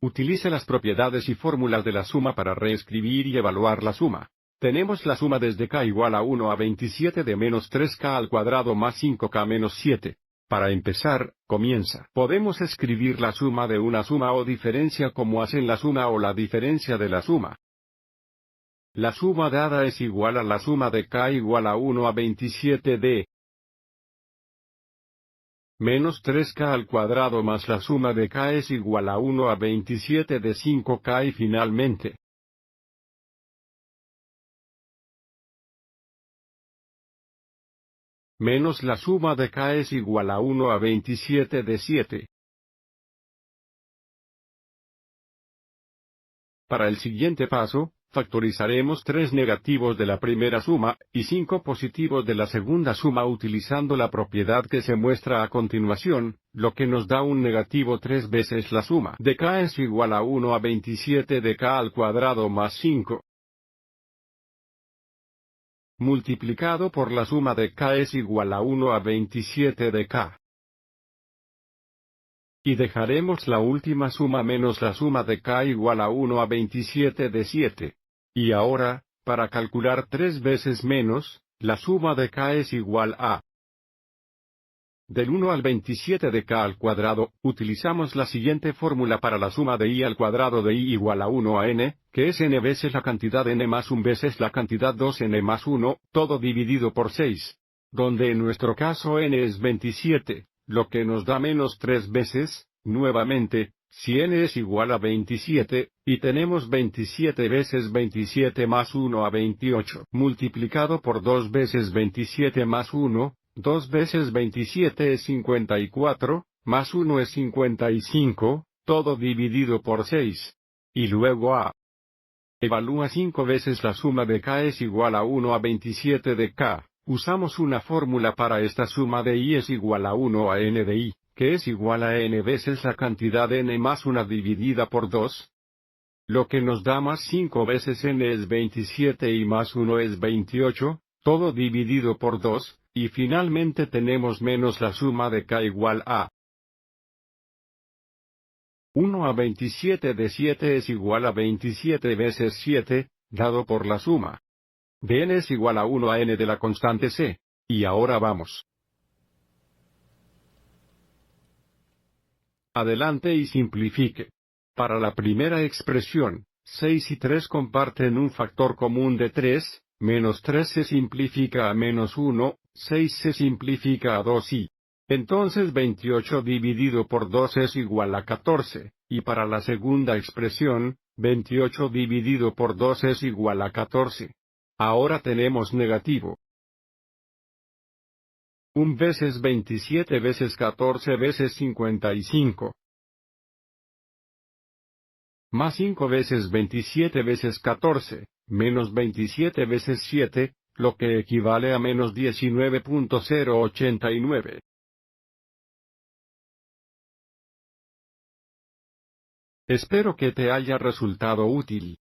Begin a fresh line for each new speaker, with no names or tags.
Utilice las propiedades y fórmulas de la suma para reescribir y evaluar la suma. Tenemos la suma desde k igual a 1 a 27 de menos 3k al cuadrado más 5k menos 7. Para empezar, comienza. Podemos escribir la suma de una suma o diferencia como hacen la suma o la diferencia de la suma. La suma dada es igual a la suma de k igual a 1 a 27 de menos 3k al cuadrado más la suma de k es igual a 1 a 27 de 5k y finalmente menos la suma de k es igual a 1 a 27 de 7. Para el siguiente paso, factorizaremos 3 negativos de la primera suma, y 5 positivos de la segunda suma utilizando la propiedad que se muestra a continuación, lo que nos da un negativo 3 veces la suma de k es igual a 1 a 27 de k al cuadrado más 5. Multiplicado por la suma de k es igual a 1 a 27 de k. Y dejaremos la última suma menos la suma de k igual a 1 a 27 de 7. Y ahora, para calcular 3 veces menos, la suma de k es igual a del 1 al 27 de k al cuadrado, utilizamos la siguiente fórmula para la suma de i al cuadrado de i igual a 1 a n, que es n veces la cantidad n más 1 veces la cantidad 2n más 1, todo dividido por 6. Donde en nuestro caso n es 27, lo que nos da menos 3 veces, nuevamente, si n es igual a 27, y tenemos 27 veces 27 más 1 a 28, multiplicado por 2 veces 27 más 1, 2 veces 27 es 54, más 1 es 55, todo dividido por 6. Y luego a. Evalúa 5 veces la suma de k es igual a 1 a 27 de k. Usamos una fórmula para esta suma de i es igual a 1 a n de i, que es igual a n veces la cantidad n más 1 dividida por 2. Lo que nos da más 5 veces n es 27 y más 1 es 28, todo dividido por 2, y finalmente tenemos menos la suma de k igual a 1 a 27 de 7 es igual a 27 veces 7, dado por la suma de n es igual a 1 a n de la constante c. Y ahora vamos. Adelante y simplifique. Para la primera expresión, 6 y 3 comparten un factor común de 3, menos 3 se simplifica a menos 1, 6 se simplifica a 2 y entonces 28 dividido por 2 es igual a 14, y para la segunda expresión, 28 dividido por 2 es igual a 14. Ahora tenemos negativo 1 veces 27 veces 14 veces 55. Más 5 veces 27 veces 14, menos 27 veces 7, lo que equivale a menos 19.089. Espero que te haya resultado útil.